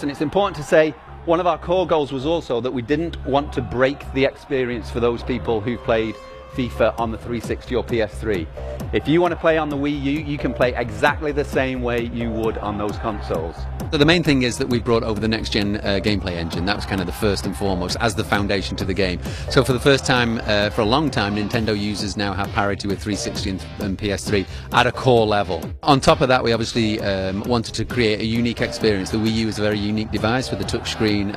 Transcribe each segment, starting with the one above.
and it's important to say one of our core goals was also that we didn't want to break the experience for those people who played FIFA on the 360 or PS3. If you want to play on the Wii U, you can play exactly the same way you would on those consoles. So the main thing is that we brought over the next gen gameplay engine. That was kind of the first and foremost as the foundation to the game. So for the first time for a long time, Nintendo users now have parity with 360 and PS3 at a core level. On top of that, we obviously wanted to create a unique experience. The Wii U is a very unique device with a touchscreen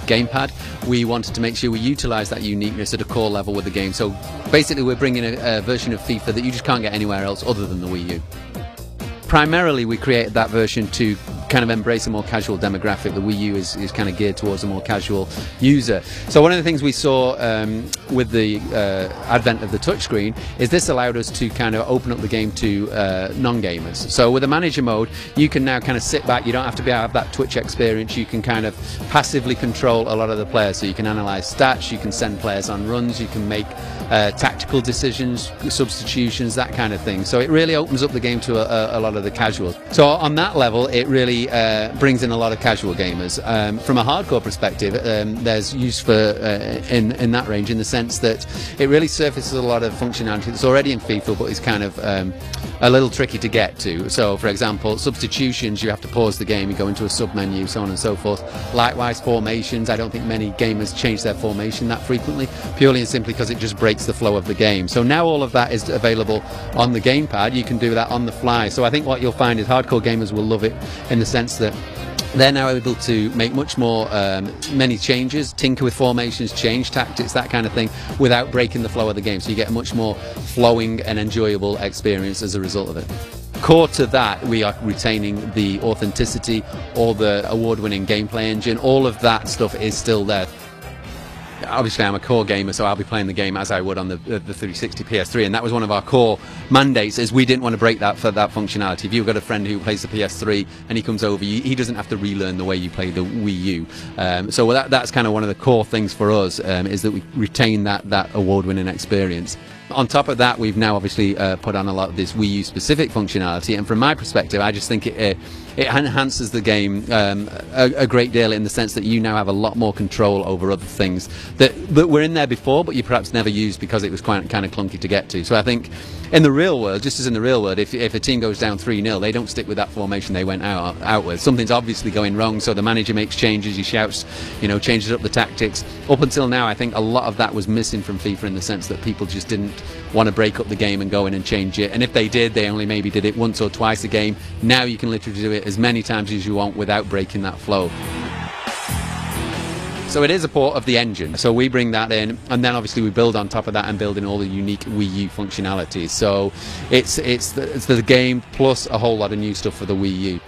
gamepad. We wanted to make sure we utilize that uniqueness at a core level with the game. So basically we're bringing a version of FIFA that you just can't get anywhere else other than the Wii U. Primarily we created that version to kind of embrace a more casual demographic. The Wii U is kind of geared towards a more casual user. So one of the things we saw with the advent of the touchscreen is this allowed us to kind of open up the game to non-gamers. So with the manager mode, you can now kind of sit back. You don't have to have that Twitch experience. You can kind of passively control a lot of the players. So you can analyze stats, you can send players on runs, you can make tactical decisions, substitutions, that kind of thing. So it really opens up the game to a lot of the casuals. So on that level, it really brings in a lot of casual gamers. From a hardcore perspective, there's use for in that range, in the sense that it really surfaces a lot of functionality that's already in FIFA, but is kind of a little tricky to get to. So for example, substitutions, you have to pause the game, you go into a sub menu, so on and so forth. Likewise, formations, I don't think many gamers change their formation that frequently, purely and simply because it just breaks the flow of the game. So now all of that is available on the gamepad. You can do that on the fly. So I think what you'll find is hardcore gamers will love it in the sense that they're now able to make much more, many changes, tinker with formations, change tactics, that kind of thing, without breaking the flow of the game. So you get a much more flowing and enjoyable experience as a result of it. Core to that, we are retaining the authenticity, all the award-winning gameplay engine, all of that stuff is still there. Obviously I'm a core gamer, so I'll be playing the game as I would on the 360 PS3, and that was one of our core mandates, is we didn't want to break that for that functionality. If you've got a friend who plays the PS3 and he comes over, he doesn't have to relearn the way you play the Wii U. So that's kind of one of the core things for us, is that we retain that award-winning experience. On top of that, we've now obviously put on a lot of this Wii U specific functionality, and from my perspective, I just think it enhances the game a great deal, in the sense that you now have a lot more control over other things that were in there before, but you perhaps never used because it was quite kind of clunky to get to. So I think in the real world, just as in the real world, if a team goes down 3-0, they don't stick with that formation they went out with. Something's obviously going wrong, so the manager makes changes, he shouts, changes up the tactics. Up until now, I think a lot of that was missing from FIFA, in the sense that people just didn't want to break up the game and go in and change it, and if they did, they only maybe did it once or twice a game. Now you can literally do it as many times as you want without breaking that flow. So it is a port of the engine, so we bring that in, and then obviously we build on top of that and build in all the unique Wii U functionalities. So it's the game plus a whole lot of new stuff for the Wii U.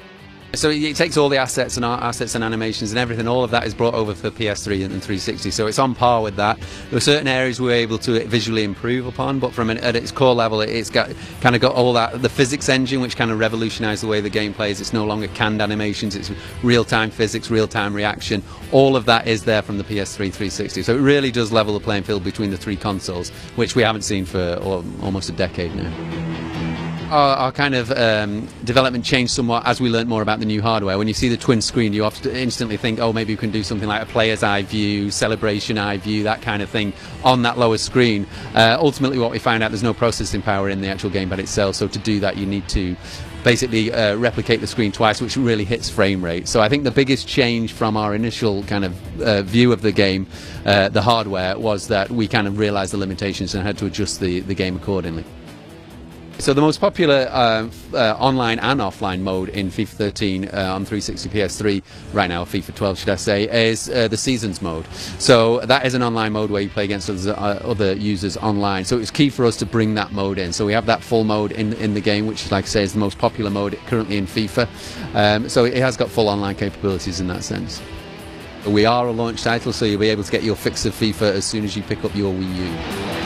So it takes all the assets and animations and everything, all of that is brought over for PS3 and 360, so it's on par with that. There are certain areas we're able to visually improve upon, but at its core level, it's got all that, the physics engine, which kind of revolutionised the way the game plays. It's no longer canned animations, it's real-time physics, real-time reaction. All of that is there from the PS3 360, so it really does level the playing field between the three consoles, which we haven't seen for almost a decade now. Our kind of development changed somewhat as we learnt more about the new hardware. When you see the twin screen, you often instantly think, oh, maybe we can do something like a player's eye view, celebration eye view, that kind of thing on that lower screen. Ultimately, what we found out, there's no processing power in the actual gamepad itself, so to do that you need to basically replicate the screen twice, which really hits frame rate. So I think the biggest change from our initial kind of view of the game, the hardware, was that we kind of realised the limitations and had to adjust the game accordingly. So the most popular online and offline mode in FIFA 13 on 360 PS3 right now, FIFA 12 should I say, is the Seasons mode. So that is an online mode where you play against other users online. So it's key for us to bring that mode in. So we have that full mode in the game, which, like I say, is the most popular mode currently in FIFA. So it has got full online capabilities in that sense. We are a launch title, so you'll be able to get your fix of FIFA as soon as you pick up your Wii U.